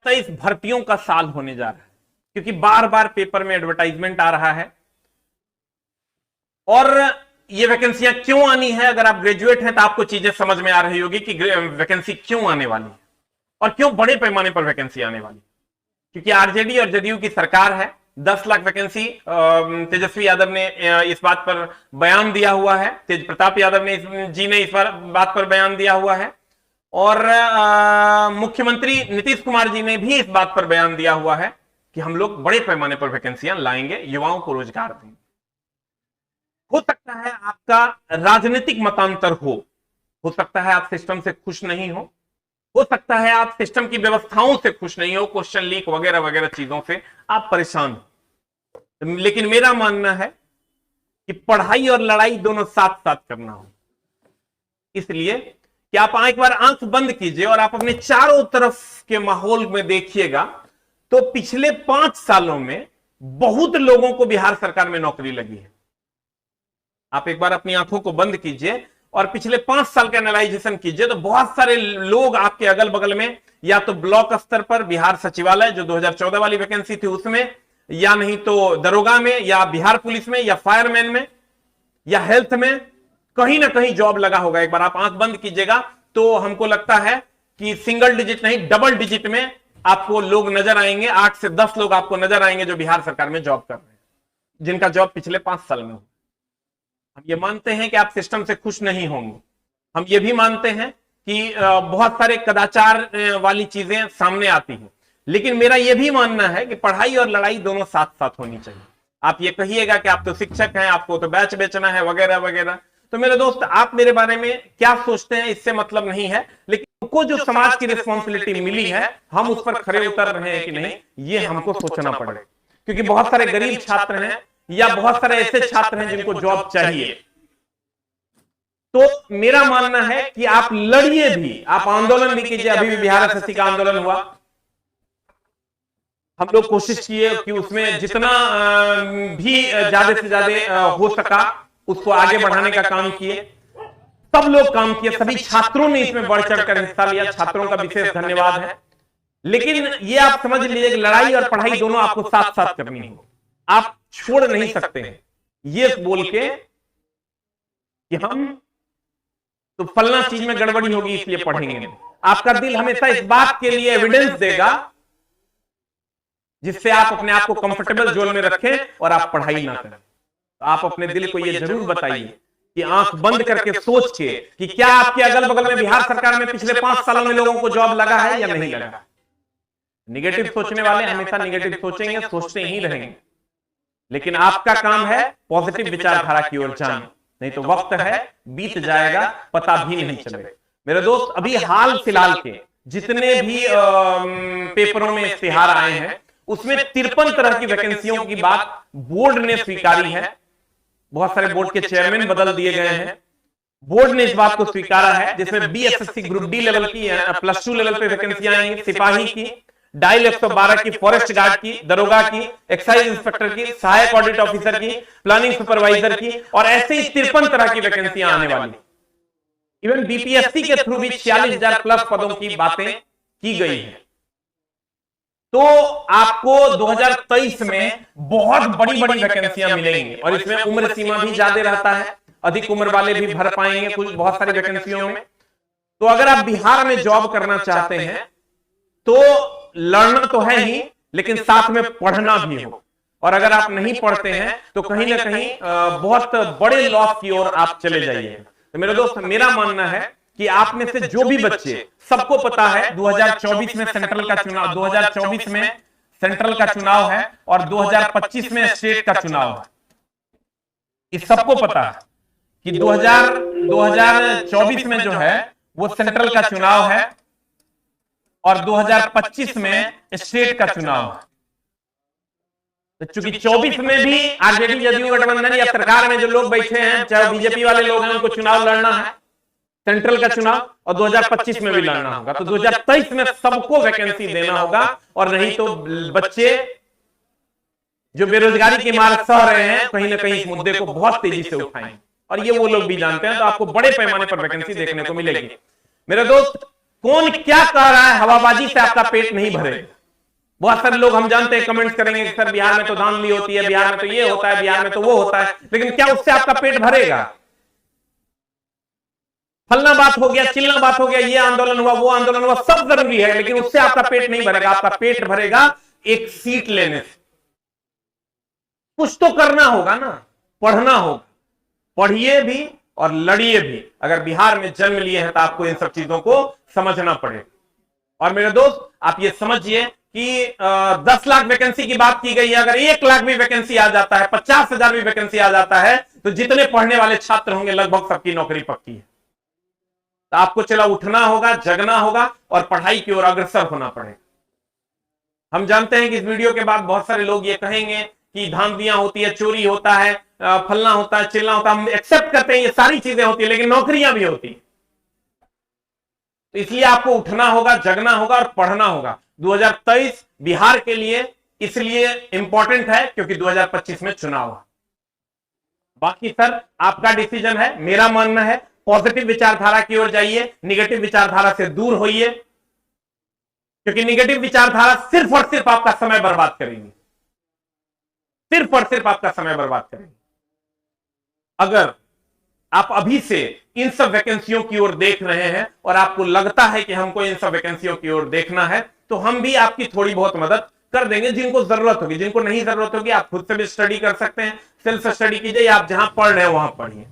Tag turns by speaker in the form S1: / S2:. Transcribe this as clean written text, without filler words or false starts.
S1: 23 भर्तियों का साल होने जा रहा है, क्योंकि बार बार पेपर में एडवर्टाइजमेंट आ रहा है। और ये वैकेंसियां क्यों आनी है, अगर आप ग्रेजुएट हैं तो आपको चीजें समझ में आ रही होगी कि वैकेंसी क्यों आने वाली है और क्यों बड़े पैमाने पर वैकेंसी आने वाली है। क्योंकि आरजेडी और जदयू की सरकार है, 10 लाख वैकेंसी तेजस्वी यादव ने इस बात पर बयान दिया हुआ है, तेज प्रताप यादव जी ने इस बात पर बयान दिया हुआ है, और मुख्यमंत्री नीतीश कुमार जी ने भी इस बात पर बयान दिया हुआ है कि हम लोग बड़े पैमाने पर वैकेंसियां लाएंगे, युवाओं को रोजगार देंगे। हो सकता है आपका राजनीतिक मतांतर हो सकता है आप सिस्टम से खुश नहीं हो सकता है आप सिस्टम की व्यवस्थाओं से खुश नहीं हो, क्वेश्चन लीक वगैरह वगैरह चीजों से आप परेशान हो। लेकिन मेरा मानना है कि पढ़ाई और लड़ाई दोनों साथ साथ करना हो, इसलिए कि आप एक बार आंख बंद कीजिए और आप अपने चारों तरफ के माहौल में देखिएगा तो पिछले 5 सालों में बहुत लोगों को बिहार सरकार में नौकरी लगी है। आप एक बार अपनी आंखों को बंद कीजिए और पिछले 5 साल का एनालाइजेशन कीजिए तो बहुत सारे लोग आपके अगल बगल में, या तो ब्लॉक स्तर पर बिहार सचिवालय जो 2014 वाली वैकेंसी थी उसमें, या नहीं तो दरोगा में, या बिहार पुलिस में, या फायरमैन में, या हेल्थ में, कहीं ना कहीं जॉब लगा होगा। एक बार आप आंख बंद कीजिएगा तो हमको लगता है कि सिंगल डिजिट नहीं डबल डिजिट में आपको लोग नजर आएंगे, 8 से 10 लोग आपको नजर आएंगे जो बिहार सरकार में जॉब कर रहे हैं, जिनका जॉब पिछले 5 साल में हो। हम ये मानते हैं कि आप सिस्टम से खुश नहीं होंगे, हम ये भी मानते हैं कि बहुत सारे कदाचार वाली चीजें सामने आती हैं, लेकिन मेरा यह भी मानना है कि पढ़ाई और लड़ाई दोनों साथ साथ होनी चाहिए। आप ये कहिएगा कि आप तो शिक्षक हैं, आपको तो बैच बेचना है वगैरह वगैरह, तो मेरे दोस्त आप मेरे बारे में क्या सोचते हैं इससे मतलब नहीं है, लेकिन हमको जो समाज की रिस्पॉन्सिबिलिटी मिली है हम उस पर खरे उतर रहे हैं कि नहीं, ये हमको सोचना पड़ेगा। क्योंकि बहुत सारे गरीब छात्र हैं या बहुत सारे ऐसे छात्र हैं जिनको जॉब चाहिए। तो मेरा मानना है कि आप लड़िए भी, आप आंदोलन भी कीजिए। अभी भी बिहार एसएससी का आंदोलन हुआ, हम लोग कोशिश किए कि उसमें जितना भी ज्यादा से ज्यादा हो सका उसको आगे बढ़ाने का काम किए, सब लोग काम किए, सभी छात्रों ने इसमें बढ़ चढ़कर हिस्सा लिया, छात्रों का विशेष धन्यवाद है। लेकिन ये आप समझ लीजिए कि लड़ाई और पढ़ाई दोनों आपको साथ साथ करनी है, आप छोड़ नहीं सकते हैं ये बोल के कि हम तो फलना चीज में गड़बड़ी होगी इसलिए पढ़ेंगे। आपका दिल हमेशा इस बात के लिए एविडेंस देगा जिससे आप अपने आप को कंफर्टेबल जोन में रखें और आप पढ़ाई ना करें। तो आप अपने दिल को यह जरूर बताइए कि आंख बंद करके सोच के कि क्या आपके अगल बगल में बिहार सरकार में पिछले 5 सालों में लोगों को जॉब लगा है या नहीं लगा। निगेटिव सोचने वाले हमेशा निगेटिव सोचेंगे, सोचते ही रहेंगे, लेकिन आपका काम है पॉजिटिव विचारधारा की ओर जाना, नहीं तो वक्त है बीत जाएगा पता भी नहीं चलेगा। मेरे दोस्त अभी हाल फिलहाल के जितने भी पेपरों में इश्तिहार आए हैं उसमें 53 तरह की वैकेंसियों की बात बोर्ड ने स्वीकारी है। बहुत सारे बोर्ड के चेयरमैन बदल दिए गए हैं, बोर्ड ने इस बात को स्वीकारा है, जिसमें बीएसएससी ग्रुप डी लेवल की +2 लेवल पे वैकेंसियां आएंगी, सिपाही की, डायल 112 की, फॉरेस्ट गार्ड की, दरोगा की, एक्साइज इंस्पेक्टर की, सहायक ऑडिट ऑफिसर की, प्लानिंग सुपरवाइजर की, और ऐसे ही 53 तरह की वैकेंसियां आने वाली। इवन बीपीएससी के थ्रू भी 46,000 प्लस पदों की बातें की गई है। तो आपको 2023 में बहुत बड़ी बड़ी वैकेंसियां मिलेंगी और इसमें उम्र सीमा भी ज्यादा रहता है, अधिक उम्र वाले भी भर पाएंगे कुछ बहुत सारी वैकेंसियों में। तो अगर आप बिहार में जॉब करना चाहते हैं तो लड़ना तो है ही, लेकिन साथ में पढ़ना भी हो, और अगर आप नहीं पढ़ते हैं तो कहीं ना कहीं बहुत बड़े लॉस की ओर आप चले जाइए। तो मेरे दोस्त मेरा मानना है कि आप में से जो भी बच्चे, सबको पता है 2024 में सेंट्रल का चुनाव, 2024 में सेंट्रल का चुनाव है और 2025 में स्टेट का चुनाव है। इस सबको पता है कि 2024 में जो है वो सेंट्रल का चुनाव है और 2025 में स्टेट का चुनाव है। तो चूंकि 24 में भी आरजेडी जदयू गठबंधन या सरकार में जो लोग बैठे हैं, चाहे बीजेपी वाले लोग हैं, उनको चुनाव लड़ना है, सेंट्रल का चुनाव, और 2025 में भी लड़ना होगा। तो 2023 में सबको वैकेंसी देना होगा, और नहीं तो बच्चे जो बेरोजगारी की मार सह रहे हैं कहीं ना कहीं इस मुद्दे को बहुत तेजी से उठाएंगे, और ये वो लोग भी जानते हैं। तो आपको बड़े पैमाने पर वैकेंसी देखने को मिलेगी। मेरे दोस्त कौन क्या कह रहा है, हवाबाजी से आपका पेट नहीं भरेगा। बहुत सारे लोग हम जानते हैं कमेंट्स करेंगे कि सर बिहार में तो धांधली होती है, बिहार में तो ये होता है, बिहार में तो वो होता है, लेकिन क्या उससे आपका पेट भरेगा? फलना बात हो गया, चिल्ला बात हो गया, ये आंदोलन हुआ, वो आंदोलन हुआ, सब जरूरी है, लेकिन उससे आपका पेट नहीं भरेगा। आपका पेट भरेगा एक सीट लेने से। कुछ तो करना होगा ना, पढ़ना होगा, पढ़िए भी और लड़िए भी। अगर बिहार में जन्म लिए हैं तो आपको इन सब चीजों को समझना पड़ेगा। और मेरे दोस्त, आप ये समझिए कि 10 लाख वैकेंसी की बात की गई है, अगर 1 लाख भी वैकेंसी आ जाता है, 50,000 भी वैकेंसी आ जाता है, तो जितने पढ़ने वाले छात्र होंगे लगभग सबकी नौकरी पक्की है। तो आपको चला उठना होगा, जगना होगा और पढ़ाई की ओर अग्रसर होना पड़ेगा। हम जानते हैं कि इस वीडियो के बाद बहुत सारे लोग ये कहेंगे कि धांधलियां होती है, चोरी होता है, फलना होता है, चिल्ला होता है। हम एक्सेप्ट करते हैं ये सारी चीजें होती है, लेकिन नौकरियां भी होती है। तो इसलिए आपको उठना होगा, जगना होगा और पढ़ना होगा। 2023 बिहार के लिए इसलिए इंपॉर्टेंट है क्योंकि 2025 में चुनाव है। बाकी सर आपका डिसीजन है। मेरा मानना है पॉजिटिव विचारधारा की ओर जाइए, निगेटिव विचारधारा से दूर होइए, क्योंकि निगेटिव विचारधारा सिर्फ और सिर्फ आपका समय बर्बाद करेगी, सिर्फ और सिर्फ आपका समय बर्बाद करेगी। अगर आप अभी से इन सब वैकेंसियों की ओर देख रहे हैं और आपको लगता है कि हमको इन सब वैकेंसियों की ओर देखना है, तो हम भी आपकी थोड़ी बहुत मदद कर देंगे। जिनको जरूरत होगी, जिनको नहीं जरूरत होगी, आप खुद से भी स्टडी कर सकते हैं, सेल्फ स्टडी कीजिए, आप जहां पढ़ रहे हैं वहां पढ़िए।